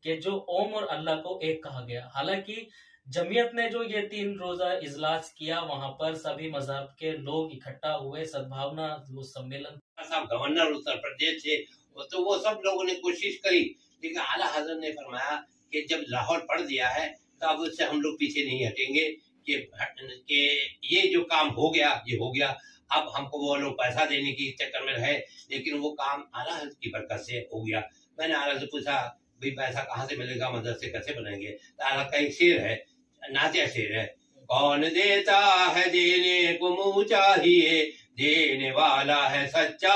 कि जो ओम और अल्लाह को एक कहा गया। हालांकि जमीयत ने जो ये 3 रोजा इजलास किया, वहां पर सभी मजहब के लोग इकट्ठा हुए, सद्भावना वो सम्मेलन। साहब गवर्नर उत्तर प्रदेश थे, तो वो सब लोगों ने कोशिश करी, लेकिन आला हजरत ने फरमाया कि जब लाहौर पढ़ दिया है तो अब उससे हम लोग पीछे नहीं हटेंगे कि ये जो काम हो गया ये हो गया। अब हमको वो लोग पैसा देने की चक्कर में रहे, लेकिन वो काम आला हजरत की बरकत से हो गया। मैंने आला से पूछा भाई पैसा कहाँ से मिलेगा, मदरसे कैसे बनेंगे? तो आला का एक शेर है, नातिया शेर है, कौन देता है देने को मुँह चाहिए, देने वाला है सच्चा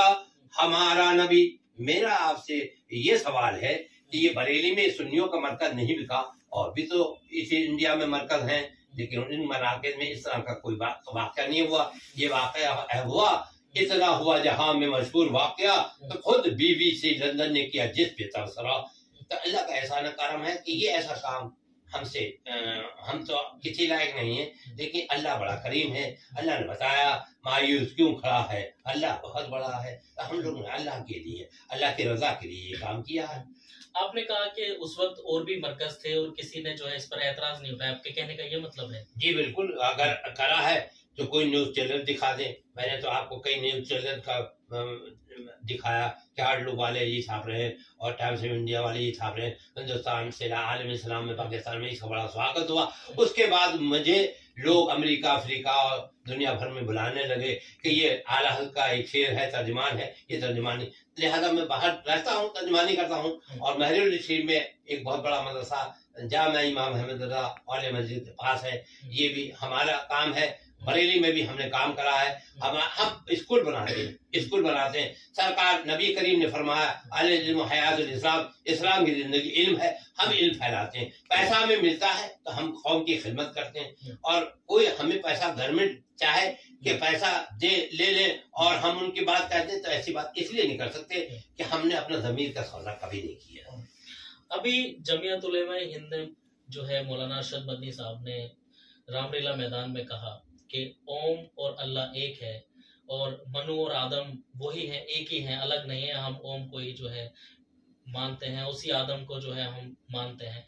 हमारा नबी। मेरा आपसे ये सवाल है कि ये बरेली में सुन्नियों का मरकज नहीं बिका, और भी तो इस इंडिया में मरकज हैं, लेकिन इन मराकज में इस तरह का कोई वाकया नहीं हुआ। ये वाकया हुआ, इतना हुआ जहां में मशहूर वाकया, तो खुद BBC लंदन ने किया जिस पे तबसरा। तो अल्लाह का एहसान करम है कि ये ऐसा काम हमसे, हम तो किसी लायक नहीं है, लेकिन अल्लाह बड़ा करीम है। अल्लाह ने बताया मायूस क्यों खड़ा है, अल्लाह बहुत बड़ा है। तो हम लोग ने अल्लाह के लिए, अल्लाह की रजा के लिए ये काम किया है। आपने कहा कि उस वक्त और भी मरकज थे और किसी ने जो है इस पर एतराज नहीं उठाया, आपके कहने का ये मतलब है? जी बिल्कुल, अगर करा है तो कोई न्यूज चैनल दिखा दे। मैंने तो आपको कई न्यूज चैनल का दिखाया कि आडलू वाले ये छाप रहे हैं और टाइम्स ऑफ इंडिया वाले ये छाप रहे हैं, हिंदुस्तान से आलम इस्लाम में पाकिस्तान में इसका बड़ा स्वागत हुआ। उसके बाद मुझे लोग अमेरिका अफ्रीका और दुनिया भर में बुलाने लगे कि ये आला हज़रत का एक शेर है, तर्जुमान है, ये तर्जुमानी। लिहाजा मैं बाहर रहता हूँ, तर्जुमानी करता हूँ, और महरुल शरीफ में एक बहुत बड़ा मदरसा जामा इमाम अहमद रज़ा वाले मस्जिद के पास है, ये भी हमारा काम है। बरेली में भी हमने काम करा है। हम स्कूल बनाते हैं। सरकार नबी करीम ने फरमाया अल-इल्मु हयातुल इस्लाम, इस्लाम की जिंदगी इल्म है। हम इल्म फैलाते हैं, पैसा हमें मिलता है तो हम कौम की खिदमत करते हैं। और कोई हमें पैसा गवर्नमेंट चाहे कि पैसा दे ले ले और हम उनकी बात कहते हैं, तो ऐसी बात इसलिए नहीं कर सकते कि हमने अपना जमीर का सौदा कभी नहीं किया। अभी जमीयत उलेमा हिंद जो है मौलाना अरशद मदनी साहब ने रामलीला मैदान में कहा कि ओम और अल्लाह एक है और मनु और आदम वही है, एक ही है, अलग नहीं है। हम ओम को ही जो है मानते हैं, उसी आदम को जो है हम मानते हैं।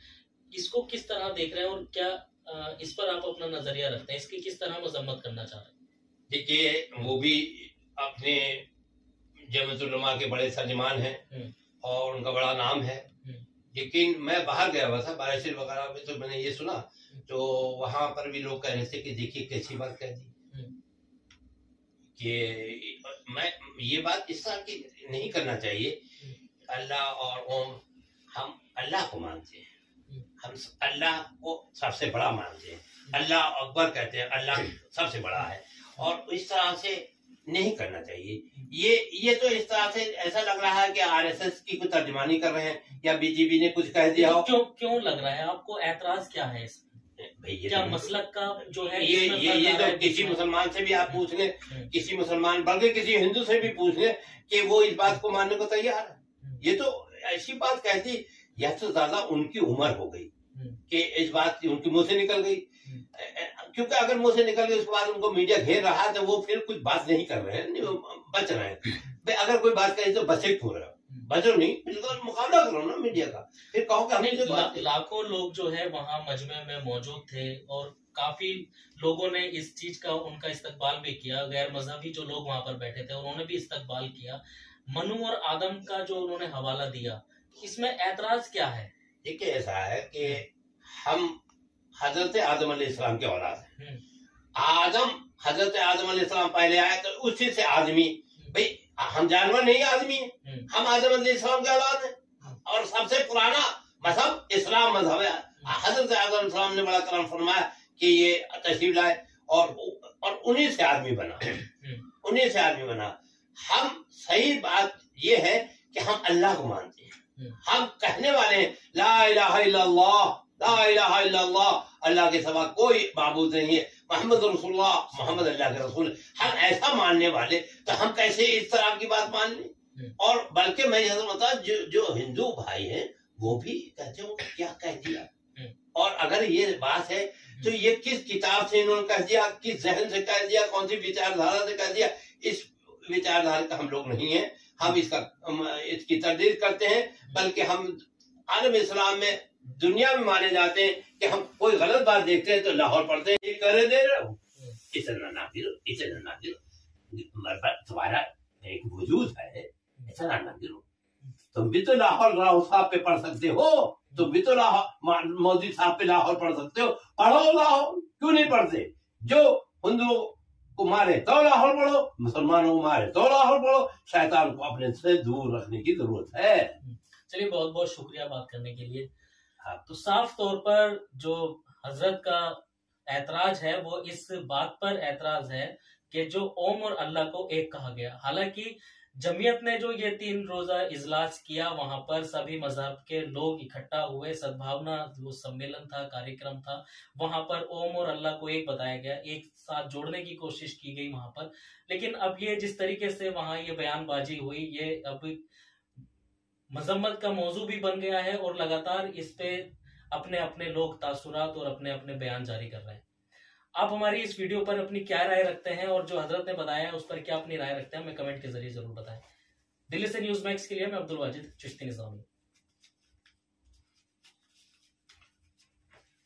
इसको किस तरह देख रहे हैं और क्या इस पर आप अपना नजरिया रखते हैं, इसकी किस तरह मजम्मत करना चाह रहे हैं? देखिए, वो भी अपने जमीयत उलमा के बड़े तर्जुमान हैं और उनका बड़ा नाम है, लेकिन मैं बाहर गया हुआ था बारिश वगैरह में, तो मैंने ये सुना, तो वहां पर भी लोग कह रहे थे कि देखिए कैसी बात कह दी कि मैं ये बात इस तरह की नहीं करना चाहिए। अल्लाह और ओम, हम अल्लाह को मानते हैं, हम अल्लाह को सबसे बड़ा मानते हैं, अल्लाह अकबर कहते हैं, अल्लाह सबसे बड़ा है, और इस तरह से नहीं करना चाहिए। ये तो इस तरह से ऐसा लग रहा है कि RSS की कुछ तर्जुमानी कर रहे हैं या BJP ने कुछ कह दिया हो। क्यों लग रहा है आपको? ऐतराज क्या है इसमें? क्या मसलक का जो है ये तो किसी मुसलमान से भी आप पूछ लें, किसी मुसलमान बल्कि किसी हिंदू से भी पूछ लें कि वो इस बात को मानने को तैयार है। ये तो ऐसी बात कहती, यह तो ज्यादा उनकी उम्र हो गई कि इस बात उनके मुंह से निकल गई, क्योंकि अगर मुंह से निकल गई उसके बाद उनको मीडिया घेर रहा है तो वो फिर कुछ बात नहीं कर रहे हैं, बच रहे हैं। अगर कोई बात कहे तो बचे क्यों रहे, बचो नहीं, बिल्कुल मुकाबला करो ना मीडिया का, फिर कहो कि हमने लाखों लोग जो है वहां मजमे में मौजूद थे और काफी लोगों ने इस चीज का उनका इस्तकबाल भी किया। गैर मजहबी जो लोग वहां पर बैठे थे उन्होंने भी इस्तकबाल किया। मनु और आदम का जो उन्होंने हवाला दिया, इसमें ऐतराज क्या है? देखिए, ऐसा है कि हम हजरत आदम अलैहिस्सलाम के औलाद हैं। हजरत आदम अलैहिस्सलाम पहले आए तो उसी से आदमी, भाई हम जानवर नहीं, आदमी है। हम आदम अलैहिस्सलाम के औलाद हैं और सबसे पुराना मजहब इस्लाम मजहब है। हजरत आदम अलैहिस्सलाम ने बड़ा करम फरमाया कि ये तशरीफ लाए और उन्हीं से आदमी बना, उन्हीं से आदमी बना। हम सही बात ये है कि हम अल्लाह को मानते हैं, हम कहने वाले हैं ला इलाहा इल्लल्लाह, ला इलाहा इल्लल्लाह, अल्लाह के सिवा कोई माबूद नहीं है, मोहम्मद रसूलुल्लाह, मोहम्मद अल्लाह के रसूल। हम ऐसा मानने वाले, तो हम कैसे इस तरह की बात मान लें? और बल्कि मैं यह बता, जो हिंदू भाई हैं वो भी कहते हो क्या कह दिया, और अगर ये बात है तो ये किस किताब से इन्होंने कह दिया, किस जहन से कह दिया, कौन सी विचारधारा से कह दिया, इस विचारधारा का हम लोग नहीं है। हम इसकी तरदीद करते हैं, बल्कि हम आलम इस्लाम में दुनिया में माने जाते हैं कि हम कोई गलत बात देखते हैं तो लाहौर पढ़ते हैं, ये करे दे रहे हो, इतना ना गिरो, इतना ना गिरो, तुम्हारा एक वजूद है, इतना ना गिरो। तुम भी तो लाहौर राव साहब पे पढ़ सकते हो, तुम भी तो लाहौर मौलवी साहब पे लाहौर पढ़ सकते हो, पढ़ो लाहौर, क्यों नहीं पढ़ते? जो हिंदुओं को मारे तो लाहौर पढ़ो, मुसलमानों को मारे तो लाहौर पढ़ो, शैतान को अपने से दूर रखने की जरूरत है। चलिए, बहुत बहुत शुक्रिया बात करने के लिए। तो साफ तौर पर जो हजरत का ऐतराज है वो इस बात पर ऐतराज है कि जो ओम और अल्लाह को एक कहा गया। हालांकि जमीयत ने जो ये 3 रोजा इजलास किया, वहां पर सभी मजहब के लोग इकट्ठा हुए, सद्भावना वो सम्मेलन था, कार्यक्रम था, वहां पर ओम और अल्लाह को एक बताया गया, एक साथ जोड़ने की कोशिश की गई वहां पर। लेकिन अब ये जिस तरीके से वहां ये बयानबाजी हुई, ये अब मजम्मत का मौजू भी बन गया है और लगातार इस पे अपने अपने लोग तासुरात और अपने अपने बयान जारी कर रहे हैं। आप हमारी इस वीडियो पर अपनी क्या राय रखते हैं और जो हजरत ने बताया है उस पर क्या अपनी राय रखते हैं, हमें कमेंट के जरिए जरूर बताएं। दिल्ली से न्यूज मैक्स के लिए मैं अब्दुल वाजिद चिश्ती निज़ामी।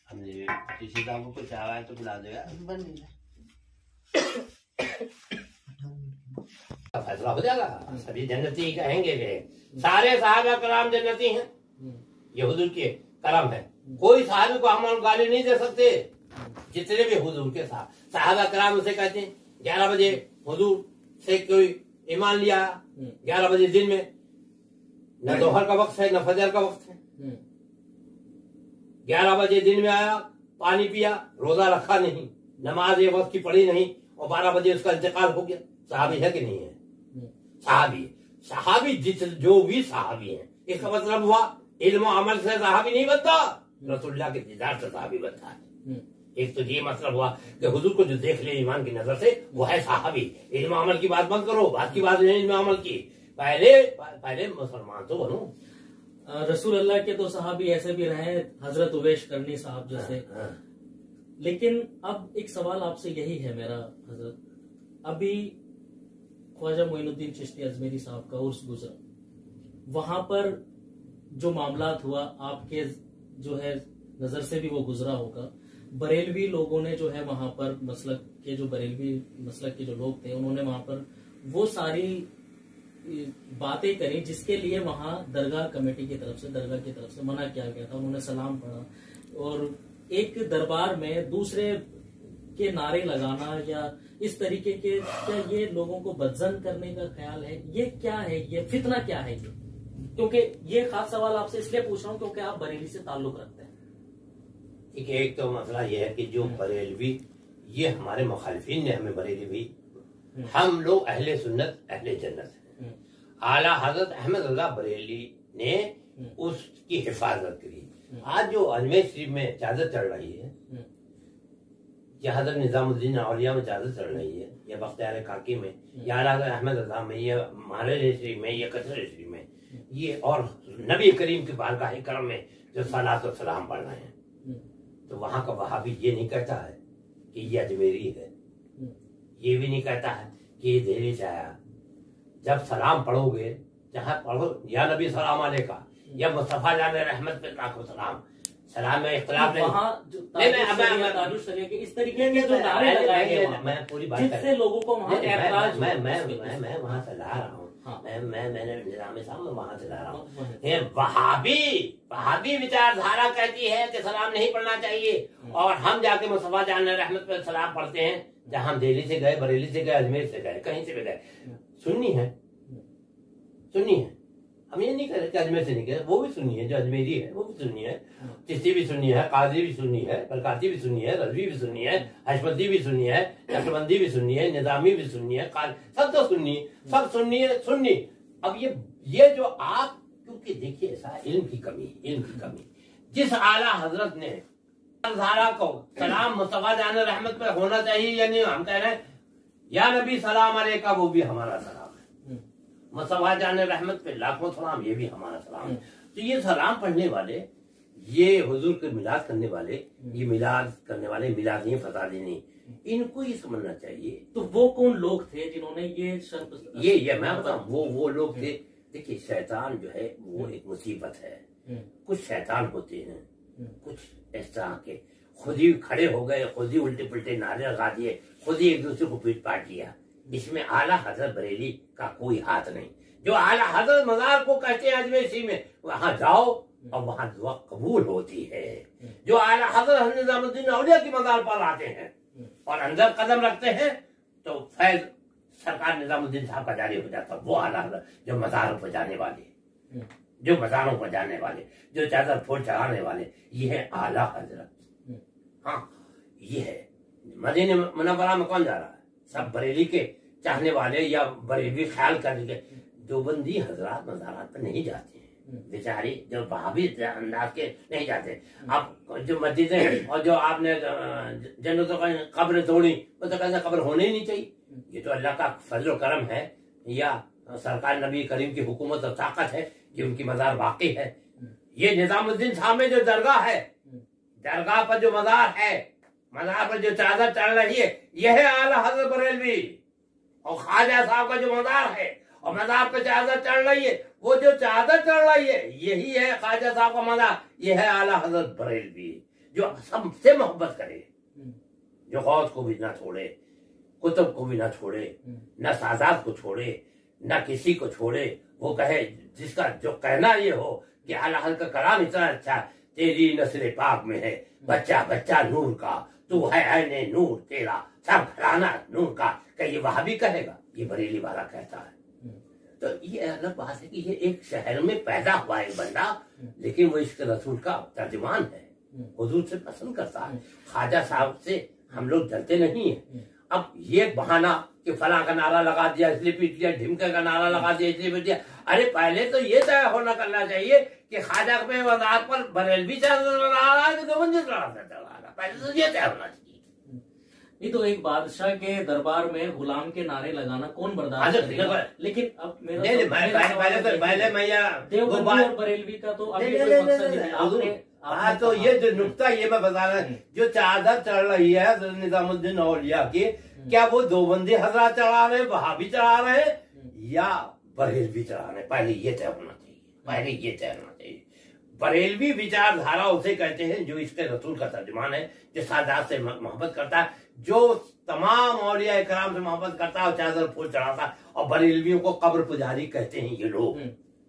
हमने किसी का को कुछ आया तो बुला देगा, फैसला हो जाएगा, सभी जन्नती कहेंगे कि सारे सहाबा कराम जन्नती हैं, ये हुजूर के करम है। कोई सहाबी को हम गाली नहीं दे सकते, जितने भी हुजूर के सहाबा कराम उसे कहते हैं। 11 बजे हुजूर से कोई ईमान लिया, 11 बजे दिन में, न दोहर का वक्त है न फजर का वक्त है, 11 बजे दिन में आया, पानी पिया, रोजा रखा नहीं, नमाज ये वक्त की पढ़ी नहीं और 12 बजे उसका इंतकाल हो गया, सहाबी है कि नहीं है? सहाबी जो भी सहाबी है, इसका मतलब हुआ इल्म अमल से सहाबी नहीं बनता, रसूलुल्लाह के दीदार से सहाबी बनता है। एक तो ये मतलब हुआ कि हुजूर को जो देख ले ईमान की नजर से वो है सहाबी। इल्म अमल की बात मत करो, बात की बात नहीं इल्म अमल की, पहले मुसलमान तो बनो। रसूल अल्लाह के तो सहाबी ऐसे भी रहे, हजरत उवैस करनी साहब जैसे। लेकिन अब एक सवाल आपसे यही है मेरा हजरत, अभी ख्वाजा मोइनुद्दीन चिश्ती अजमेरी साहब का उर्स गुजरा, वहां पर जो मामलात हुआ, आपके जो है नजर से भी वो गुजरा होगा। बरेलवी लोगों ने जो है वहां पर मसलक के जो बरेलवी मसलक के जो लोग थे, उन्होंने वहां पर वो सारी बातें करी जिसके लिए वहां दरगाह कमेटी की तरफ से, दरगाह की तरफ से मना किया गया था। उन्होंने सलाम पढ़ा और एक दरबार में दूसरे के नारे लगाना या इस तरीके के, क्या ये लोगों को बदजन करने का ख्याल है? ये क्या है, ये फितना क्या है ये? क्योंकि ये खास सवाल आपसे इसलिए पूछ रहा हूँ क्योंकि आप बरेली से ताल्लुक रखते हैं। ठीक है, एक तो मसला ये है कि जो बरेलवी, ये हमारे मुखालिफिन ने हमें बरेलवी, हम लोग अहले सुन्नत अहले जन्नत हैं। आला हजरत अहमद रजा बरेली ने उसकी हिफाजत करी। आज जो अजमेर शरीफ में चादर चढ़ रही है, या हजरत निजामुद्दीन औलिया में चादर चढ़ रही है, या बख्तियार काकी में, या आला हजरत अहमद रजा में, या महाराज शरीफ में, या कचर शरीफ में, ये और नबी करीम की बारगाह करम में जो सलात व सलाम पढ़ रहे हैं, तो वहां का वहाबी ये नहीं कहता है कि ये अजमेरी है, ये भी नहीं कहता है कि ये दिल्ली से आया। जब सलाम पढ़ोगे, जहाँ पढ़ो या नबी सलाम अलैका या मुस्तफा जान रहमत पे लाखों सलाम, सलाम में इख्तिलाफ नहीं। इस तरीके के जो नारे लगाए गए, मैं पूरी बात जिससे लोगों को वहां ऐतराज, मैं वहां से ला रहा हूँ, मैंने निजामी साहब में वहां से ला रहा हूँ। वहाबी विचारधारा कहती है कि सलाम नहीं पढ़ना चाहिए, और हम जाके मुस्तफा जान रहमत पे सलाम पढ़ते हैं। जहाँ हम दिल्ली से गए, बरेली से गए, अजमेर से गए, कहीं से भी गए, सुन्नी है, हम ये नहीं कह रहे कि अजमेर से नहीं गए, वो भी सुन्नी है, जो अजमेरी है वो भी सुन्नी है, चिश्ती भी सुन्नी है, काजी भी सुन्नी है, बरकाती भी सुन्नी है, रजवी भी सुन्नी है, हशमती भी सुन्नी है, नक्शबंदी भी सुन्नी है, निजामी भी सुन्नी है, सब तो सुन्नी, सब सुन्नी है, सुन्नी। अब ये जो आप, क्योंकि देखिए ऐसा इल्म की कमी, जिस आला हजरत ने धारा को सलाम मुस्तफा जान रहमत पे होना चाहिए या नहीं, हम कह रहे हैं या नबी सलाम अलैका, वो भी हमारा सलाम है, मुस्तफा जान रहमत पे लाखों सलाम, ये भी हमारा सलाम है। तो ये सलाम पढ़ने वाले, ये हुजूर के मिलाद करने वाले, ये मिलाद करने वाले मिलाद नहीं, फसादी नहीं, इनको ये समझना चाहिए। तो वो कौन लोग थे जिन्होंने ये शर्त, ये मैं बताऊं, वो लोग थे। देखिए शैतान जो है वो एक मुसीबत है, कुछ शैतान होते हैं, कुछ इस तरह के खुद ही खड़े हो गए, खुद ही उल्टे पुल्टे नारे लगा दिए, खुद ही एक दूसरे को पीट पाट लिया। इसमें आला हजरत बरेली का कोई हाथ नहीं। जो आला हजरत मजार को कहते हैं अजमेरी में, वहां जाओ और वहां दुआ कबूल होती है। जो आला हजरत निजामुद्दीन औलिया की मजार पर आते हैं और अंदर कदम रखते हैं तो फैज सरकार निजामुद्दीन साहब का जारी हो जाता है। वो आला हजरत जो मजारों पर जाने वाले, जो मजारों पर जाने वाले, जो चादर फूल चढ़ाने वाले, ये है आला हजरत। हाँ, ये है। मदीने मुनव्वरा में कौन जा रहा है? सब बरेली के चाहने वाले या बरेली ख्याल करने के देवबंदी हजरात मज़ारात पर नहीं जाते हैं बेचारी, जो वहाबी अंदाज के नहीं जाते। अब जो मस्जिदें और जो आपने जन्नतों का कब्र तोड़ी, वो तो कहते कब्र होने ही नहीं चाहिए। ये तो अल्लाह का फजल करम है या सरकार नबी करीम की हुकूमत और ताकत है कि उनकी मजार वाकई है। ये निजामुद्दीन साहब में जो दरगाह है, दरगाह पर जो मजार है, मजार पर जो चादर चढ़ रही है, यह है आला हजरत बरेलवी। और ख्वाजा साहब का जो मजार है और मजार पर चादर चढ़ रही है, वो जो चादर चढ़ रही है यही है ख्वाजा साहब का मजार, यह है आला हजरत बरेलवी। जो सबसे मोहब्बत करे, जो गौस को भी ना छोड़े, कुतुब को भी ना छोड़े, न सादात को छोड़े, न किसी को छोड़े। वो कहे, जिसका जो कहना ये हो कि आला हजरत का कलाम इतना अच्छा, तेरी नस्ल पाक में है बच्चा बच्चा नूर का, तू है ऐने नूर तेरा, सब घराना नूर का। क्या ये वहाबी कहेगा? ये बरेली वाला कहता है। तो ये अलग बात है कि ये एक शहर में पैदा हुआ एक बंदा, लेकिन वो इसके रसूल का तर्जुमान है, हुजूर से पसंद करता है। ख्वाजा साहब से हम लोग डरते नहीं है। अब ये बहाना कि फला का नारा लगा दिया इसलिए पीट दिया, ढिमके का नारा लगा दिया इसलिए पीट दिया। अरे पहले तो ये तय होना करना चाहिए कि ख्वाजा पे वज़ार पर बरेलवी चढ़ा रहा है कि देवबंदी चढ़ा रहा है, पहले तो ये तय होना चाहिए। ये तो एक बादशाह के दरबार में गुलाम के नारे लगाना कौन बर्दाश्त करेगा? लेकिन अब मेरा पहले देवबंदी और बरेलवी का तो अभी कोई मकसद नहीं। आपने तो ये जो नुक्ता ये मैं बता रहा हूँ, जो चादर चढ़ रही है निजामुद्दीन औलिया की, क्या वो देवबंदी हजरात चढ़ा रहे, वहाबी चढ़ा रहे या बरेलवी चढ़ा रहे? पहले ये तय होना चाहिए, पहले ये तय होना चाहिए। बरेलवी विचारधारा उसे कहते हैं जो इसके रसूल का तर्जुमान है, जो सादात से मोहब्बत करता है, जो तमाम औलिया इकराम से मोहब्बत करता है और चादर फूल चढ़ाता है। और बरेलवियों को कब्र पुजारी कहते हैं ये लोग,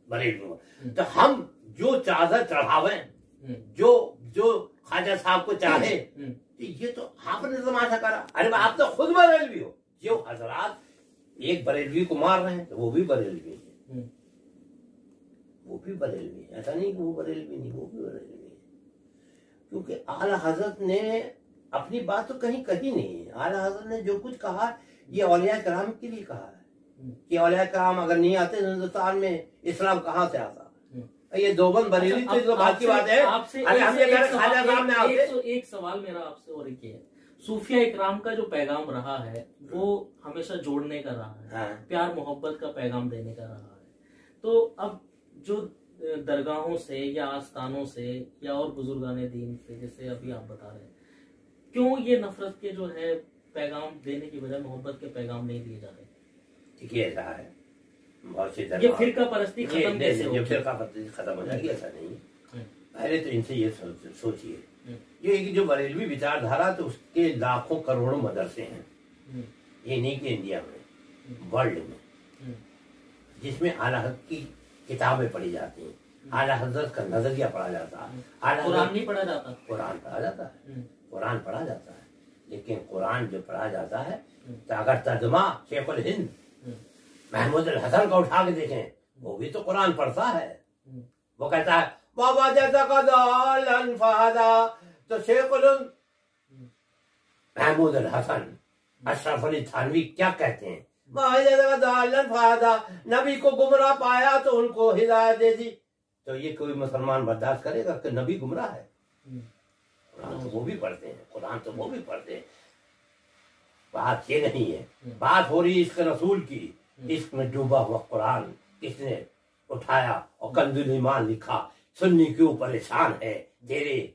बरेलवियों। तो हम जो चादर चढ़ावे, जो ख्वाजा साहब को चाहे, तो ये तो आपने तमाशा करा। अरे आप तो खुद बरेलवी हो। जो हजरात एक बरेलवी को मार रहे हैं तो वो भी बरेलवी है, वो भी बरेलवी है। ऐसा नहीं कि वो बरेलवी नहीं, वो भी बरेलवी है। क्योंकि आला हजरत ने अपनी बात तो कहीं कही नहीं है। आला हजरत ने जो कुछ कहा ये औलिया कराम के लिए कहा है कि औलिया कराम अगर नहीं आते हिंदुस्तान में इस्लाम कहाँ से आता? ये देवबंद बरेली तो जो बात की बात है। अरे हम ये कह रहे ख्वाजा साहब में आते। एक सवाल मेरा आपसे और एक है, सूफिया इकराम का जो पैगाम रहा है वो हमेशा जोड़ने का रहा है, हाँ। प्यार मोहब्बत का पैगाम देने का रहा है। तो अब जो दरगाहों से या आस्थानों से या और बुजुर्गाने दीन से, जैसे अभी आप बता रहे हैं, क्यों ये नफरत के जो है पैगाम देने की बजाय मोहब्बत के पैगाम नहीं दिए जा रहे? देखिए ऐसा है, बहुत सी ये फिरका परस्ती खत्म कैसे होगी? फिरका परस्ती खत्म हो जाएगी, ऐसा नहीं। पहले तो इनसे ये सोचिए, जो बरेलवी विचारधारा, तो उसके लाखों करोड़ों मदरसे हैं। ये नहीं कि इंडिया में, वर्ल्ड में, जिसमें आला हजरत की किताबें पढ़ी जाती हैं, आला हजरत का नजरिया पढ़ा जाता है। कुरान नहीं पढ़ा जाता? कुरान पढ़ा जाता है, कुरान पढ़ा जाता है, लेकिन कुरान जो पढ़ा जाता है, तो अगर तर्जुमा शेखुल हिंद महमूद अल हसन को उठा के देखें, वो भी तो कुरान पढ़ता है। वो कहता है बाबा जैसा का फादा, तो शेखुल महमूद अल हसन अशरफ अली थानवी क्या कहते हैं? बाबा जैसा का फादा, नबी को गुमराह पाया तो उनको हिदायत दे दी। तो ये कोई मुसलमान बर्दाश्त करेगा कि नबी गुमराह है? कुरान तो वो भी पढ़ते हैं, कुरान तो वो भी पढ़ते हैं। बात ये नहीं है, बात हो रही इसके रसूल की। इश्क में डूबा हुआ कुरान किसने उठाया और कंजुल ईमान लिखा? सुन्नी क्यों परेशान है, तेरे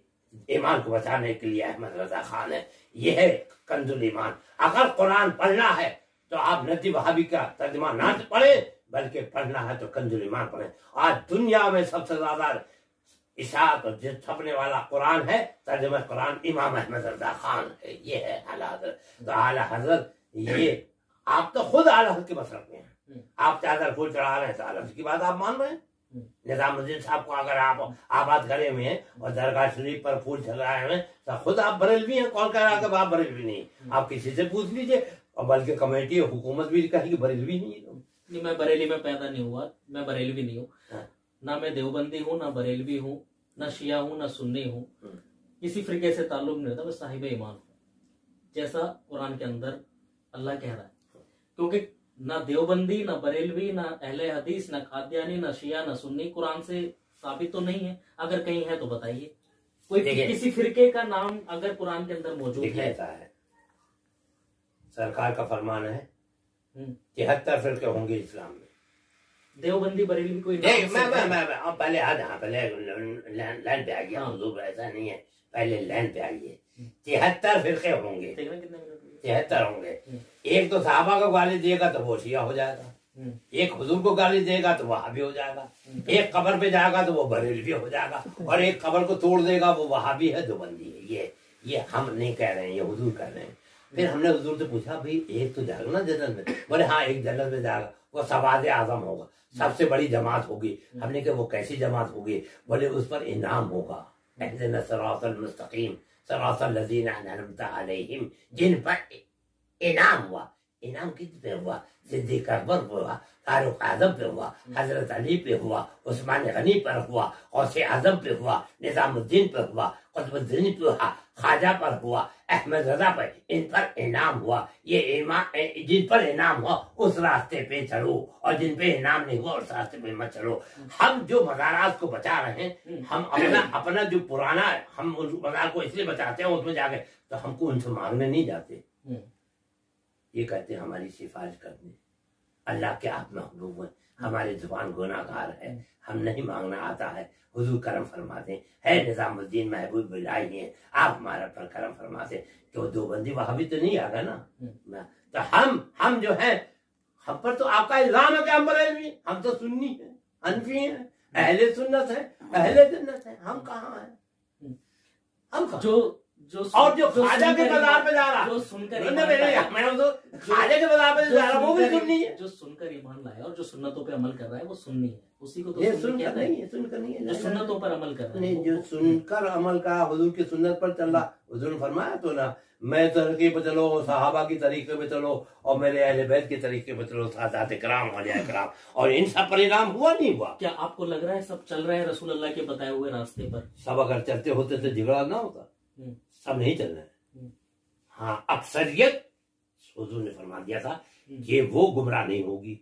ईमान को बचाने के लिए अहमद रजा खान है। यह है कंजुल ईमान। अगर कुरान पढ़ना है तो आप नदी वहाबी का तर्जुमा ना पढ़े, बल्कि पढ़ना है तो कंजुल ईमान पढ़े। आज दुनिया में सबसे ज्यादा इशाअत और जिस छपने वाला कुरान है, तर्जुमा कुरान इमाम अहमद रजा खान है। ये है आला हजरत। तो आला हजरत ये आप तो खुद आला हजरत के मसलक में हैं। आप चादर फूल चढ़ा रहे हैं तो आला हजरत की बात आप मान रहे हैं। निजामुद्दीन साहब को अगर आप आबाद करे हुए हैं और दरगाह शरीफ पर फूल चढ़ाए हुए तो खुद आप बरेलवी हैं। कौन कह रहा है कि आप बरेलवी नहीं? आप किसी से पूछ लीजिए। और बल्कि कमेटी हुकूमत भी कहेगी बरेलवी नहीं है। नहीं, मैं बरेली में पैदा नहीं हुआ, मैं बरेलवी नहीं हूँ। ना मैं देवबंदी हूँ, ना बरेलवी हूँ, ना शिया हूँ, ना सुन्नी हूँ। किसी फिरके से ताल्लुक नहीं होता, मैं साहिब ईमान हूँ, जैसा कुरान के अंदर अल्लाह कह रहा है। क्योंकि ना देवबंदी, ना बरेलवी, ना अहले हदीस, ना कादियानी, ना शिया, ना सुन्नी कुरान से साबित तो नहीं है। अगर कहीं है तो बताइए, कोई किसी फिरके का नाम अगर कुरान के अंदर मौजूद है। सरकार का फरमान है 73 फिरके होंगे इस्लाम में। देवबंदी बरेलवी कोई मैं पहले पहले लाइन पे आ गया। हुजूर ऐसा नहीं है, पहले लाइन पे आइए। 73 फिरके होंगे, 73 होंगे। एक तो साहबा को गाली देगा तो वो शिया हो जाएगा, एक हुजूर को गाली देगा तो वहाबी हो जाएगा, एक कब्र पे जाएगा तो वो बरेलवी हो जाएगा, और एक कब्र को तोड़ देगा वो वहाबी है, देवबंदी है। ये हम नहीं कह रहे हैं, ये हुजूर कह रहे हैं। फिर हमने हुजूर से पूछा भाई एक तो जाएगा ना जन्नत में? बोले हाँ एक जन्नत में जाएगा, वो सवाद आजम होगा, सबसे बड़ी जमात होगी। हमने कहा वो कैसी जमात होगी? बोले उस पर इनाम होगा, इहदिना सिरातल मुस्तकीम सिरातल लज़ीना अनअमता अलैहिम, जिन पर इनाम हुआ। इनाम किस पे हुआ? सिद्दीक अकबर पे हुआ, फारूक आजम पे हुआ, हजरत अली पे हुआ, उस्मान गनी पर हुआ, गौसे आजम पे हुआ, निजामुद्दीन पे हुआ, कुतुबुद्दीन पे हुआ, ख्वाजा पर हुआ, अहमद रजा पर, इन पर इनाम हुआ। ये जिन पर इनाम हुआ उस रास्ते पे चलो, और जिन पे इनाम नहीं हुआ उस रास्ते पे मत चलो। हम जो मज़ारात को बचा रहे हैं, हम अपना जो पुराना हम उस मज़ार को इसलिए बचाते हैं, उसमें जाके तो हमको उनसे मांगने नहीं जाते। ये कहते हैं हमारी सिफारिश करने। अल्लाह के आप महबूब हैं, हमारे जुबान गुनाहगार है, हम नहीं मांगना आता है। हुजूर करम फरमाते है, निजामुद्दीन महबूब बिलाई हैं, आप हमारा पर करम फरमाते। तो दो बंदी वहां तो नहीं आ गया ना। तो हम जो है, हम पर तो आपका इल्जाम है कि हम बरेलवी, हम तो सुन्नी है, हनफी है, अहले सुन्नत है, अहले जन्नत है। हम कहाँ हैं? हम और जो ख्वाजा के बाजार पे जा रहा, जो सुनकर ख्वाजा के बाजार पे जा रहा वो भी सुन्नी है। जो सुनकर ईमान लाया और जो सुन्नतों पे अमल कर रहा है वो सुन्नी है। उसी को तो सुनकर नहीं है, सुनकर नहीं है, जो सुन्नतों पर अमल कर रहा है नहीं, जो सुनकर अमल का हुजूर की सुन्नत पर चल रहा। हुजूर ने फरमाया तो ना, मैं तरीके पे चलो, सहाबा की तरीके पे चलो, और मेरे अहले बैत के तरीके पे चलो, सादात किराम औलिया किराम, और इन सब परिणाम हुआ नहीं हुआ। क्या आपको लग रहा है सब चल रहे हैं रसूल अल्लाह के बताए हुए रास्ते पर? सब अगर चलते होते तो झगड़ा ना होता। सब नहीं चल रहे हैं। हाँ, अक्सरियत हुजूर ने फरमा दिया था कि वो गुमराह नहीं होगी।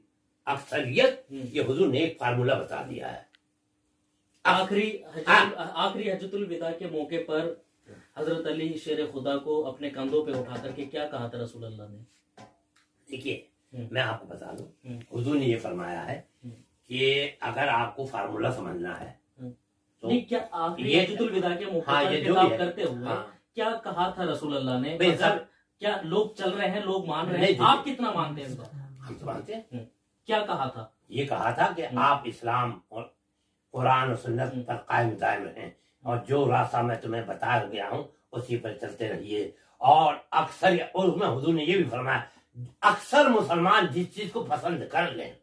अक्सरियत ये हुजूर ने एक फार्मूला बता दिया है। आखिरी हज्जतुल विदा के मौके पर हजरत अली शेर खुदा को अपने कंधों पे उठा करके क्या कहा था रसूल अल्लाह ने? देखिए मैं आपको बता दूं, हुजूर ने ये फरमाया है कि अगर आपको फार्मूला समझना है तो नहीं, क्या आखिरी हज्जतुल विदा के मौके पर खिताब करते हुए क्या कहा था रसूल अल्लाह ने? मतलब क्या लोग चल रहे हैं, लोग मान रहे हैं, आप कितना मानते हैं इसको? हम तो मानते हैं। क्या कहा था? ये कहा था कि आप इस्लाम और कुरान और सुन्नत पर कायम दायम रहें, और जो रास्ता मैं तुम्हें बता गया हूँ उसी पर चलते रहिए। और अक्सर, और उसमें हुजूर ने ये भी फरमाया, अक्सर मुसलमान जिस चीज को पसंद कर लें,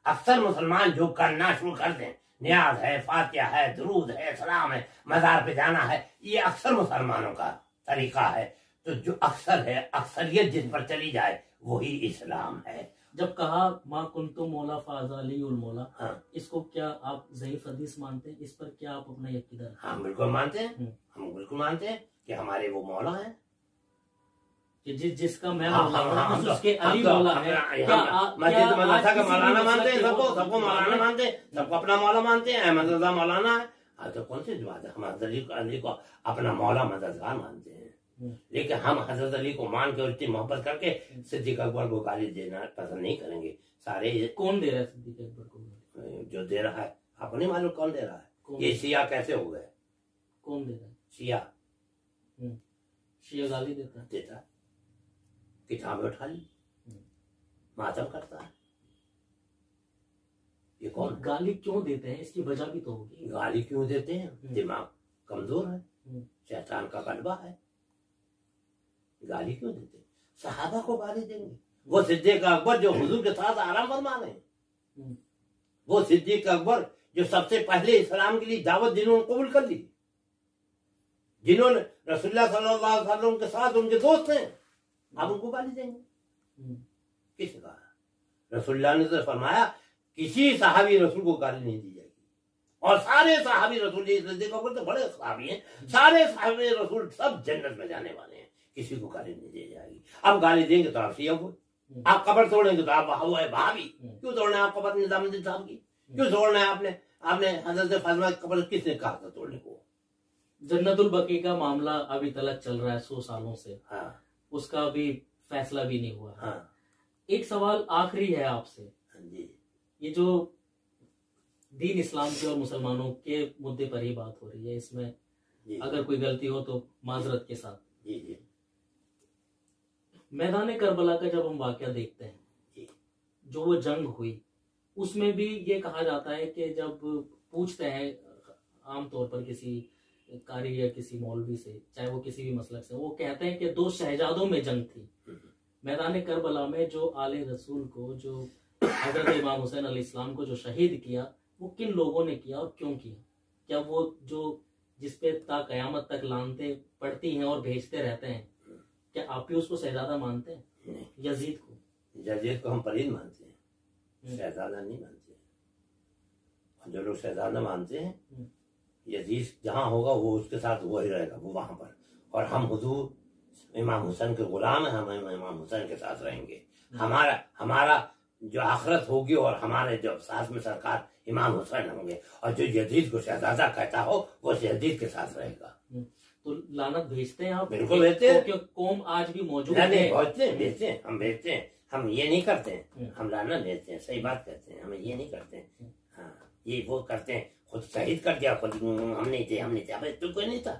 अक्सर मुसलमान जो करना शुरू कर दें, न्याज है, फातिहा है, दुरूद है, सलाम है, मज़ार पे जाना है, ये अक्सर मुसलमानों का तरीका है। तो जो अक्सर है, अक्सरियत जिस पर चली जाए वही इस्लाम है। जब कहा माँ कुंतु मौला फाज़ाली उल मौला, इसको क्या आप ज़ईफ़ हदीस मानते हैं? इस पर क्या आप अपना यकीन रखते हैं? हम बिल्कुल मानते हैं, हम बिल्कुल मानते हैं कि हमारे वो मौला है, जिसका मैं उसके अली मौला है। मस्जिद मदरसा का मौलाना मानते हैं, सबको मौलाना मानते हैं, सबको अपना मौला मानते हैं। अहमद रजा मौलाना है, तो कौन सी बात है? हम हजरत अली को अपना मौला मददगार मानते हैं, लेकिन हम हजरत अली को मान के उल्टी मोहब्बत करके सिद्दीक अकबर को गाली देना पसंद नहीं करेंगे। सारे कौन दे रहा है सिद्दीक अकबर को? जो दे रहा है आपको नहीं मालूम कौन दे रहा है? ये शिया कैसे हो गए? कौन दे रहा है? शिया गाली देता किताबें उठा ली, मातम करता है। ये कौन? गाली क्यों देते हैं, इसकी वजह भी तो होगी। गाली क्यों देते हैं? दिमाग कमजोर है, शैतान का गलबा है। गाली क्यों देते हैं? सहाबा को गाली देंगे? वो सिद्दीक अकबर जो हुजूर के साथ आराम फरमा रहे हैं, वो सिद्दीक अकबर जो सबसे पहले इस्लाम के लिए दावत जिन्होंने कबूल कर ली, जिन्होंने रसूलुल्लाह सल्लल्लाहु अलैहि वसल्लम के साथ उनके दोस्त हैं, आप उनको गाली देंगे? किसने कहा? रसूलुल्लाह ने तो फरमाया किसी सहाबी रसूल को गाली नहीं दी जाएगी। और सारे सहाबी रसूल, सिद्दीक अकबर तो बड़े सहाबी हैं, सारे सहाबी रसूल सब जन्नत में जाने वाले हैं, किसी को गाली नहीं दी जाएगी। अब गाली देंगे तो आप शिया हो, आप कब्र तोड़ेंगे तो आप भाभी। क्यों तोड़ना है आप कब्र निजामुद्दीन साहब की? क्यों तोड़ना है आपने? आपने हजरत फातिमा की कब्र किसने कहा था तोड़ने को? जन्नतुल बकी का मामला अभी तलक चल रहा है 100 सालों से। हाँ, उसका अभी फैसला भी नहीं हुआ। हाँ, एक सवाल आखिरी है आपसे। हाँ जी। ये जो दीन इस्लाम के और मुसलमानों के मुद्दे पर ही बात हो रही है, इसमें जी, अगर कोई गलती हो तो माजरत के साथ। जी जी मैदान करबला का जब हम वाकया देखते हैं, जी, जो वो जंग हुई, उसमें भी ये कहा जाता है कि जब पूछते हैं आमतौर पर किसी कारी या किसी मौलवी से, चाहे वो किसी भी मसलक से, वो कहते हैं कि 2 शहजादों में जंग थी। मैदान करबला में जो आले रसूल को, जो हजरत इमाम हुसैन अलैहिस्सलाम को जो शहीद किया, वो किन लोगों ने किया और क्यों किया? क्या वो जो जिसपे ता कयामत तक लानते पड़ती हैं और भेजते रहते हैं, क्या आप भी उसको शहजादा मानते हैं? नहीं, यजीद को, यजीद को हम फरीद मानते हैं, शहजादा नहीं मानते। और जो लोग शहजादा मानते हैं, यजीद जहाँ होगा वो उसके साथ वो ही रहेगा, वो वहां पर। और हम हुजूर इमाम हुसैन के गुलाम हैं, हम इमाम हुसैन के साथ रहेंगे। हमारा जो आखिरत होगी और हमारे जो साथ में सरकार इमाम हुसैन होंगे, और जो यजीद को शहजादा कहता हो वो यजीद के साथ रहेगा। तो लानत भेजते हैं आप? बिल्कुल भेजते हैं। तो कौम आज भी मौजूद नहीं, है? भेजते हैं, हम भेजते हैं। हम ये नहीं करते हैं, हम लानत भेजते हैं, सही बात कहते हैं, हम ये नहीं करते हैं। हाँ, ये वो करते हैं, खुद शहीद कर दिया, खुद हम नहीं थे, अबे तो कोई नहीं था।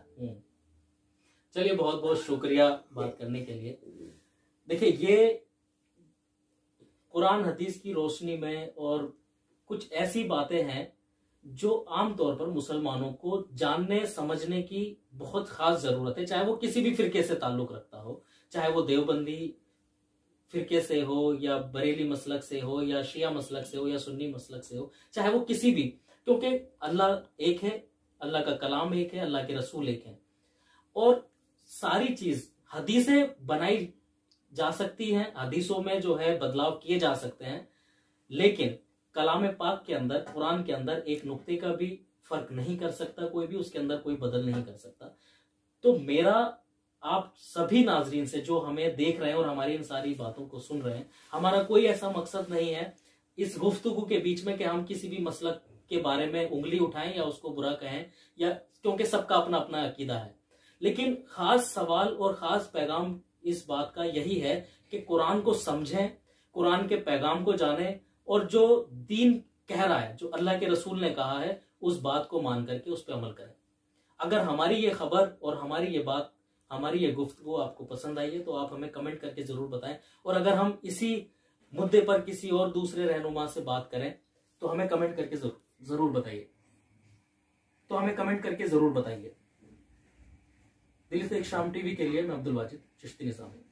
चलिए, बहुत बहुत शुक्रिया बात करने के लिए। देखिए, ये कुरान हदीस की रोशनी में और कुछ ऐसी बातें हैं जो आमतौर पर मुसलमानों को जानने समझने की बहुत खास जरूरत है, चाहे वो किसी भी फिरके से ताल्लुक रखता हो, चाहे वो देवबंदी फिरके से हो या बरेली मसलक से हो या शिया मसलक से हो या सुन्नी मसलक से हो, चाहे वो किसी भी, क्योंकि अल्लाह एक है, अल्लाह का कलाम एक है, अल्लाह के रसूल एक है, और सारी चीज हदीसें बनाई जा सकती हैं, हदीसों में जो है बदलाव किए जा सकते हैं, लेकिन कलाम पाक के अंदर, कुरान के अंदर एक नुक्ते का भी फर्क नहीं कर सकता कोई भी, उसके अंदर कोई बदल नहीं कर सकता। तो मेरा आप सभी नाजरीन से जो हमें देख रहे हैं और हमारी इन सारी बातों को सुन रहे हैं, हमारा कोई ऐसा मकसद नहीं है इस गुफ्तगू के बीच में कि हम किसी भी मसलक के बारे में उंगली उठाएं या उसको बुरा कहें, या क्योंकि सबका अपना अपना अकीदा है। लेकिन खास सवाल और खास पैगाम इस बात का यही है कि कुरान को समझें, कुरान के पैगाम को जानें, और जो दीन कह रहा है, जो अल्लाह के रसूल ने कहा है, उस बात को मान करके उस पर अमल करें। अगर हमारी ये खबर और हमारी ये बात, हमारी ये गुफ्तगू आपको पसंद आई है तो आप हमें कमेंट करके जरूर बताएं, और अगर हम इसी मुद्दे पर किसी और दूसरे रहनुमा से बात करें तो हमें कमेंट करके जरूर बताइए। दिल से एक शाम टीवी के लिए मैं अब्दुल वाजिद चिश्ती निज़ामी।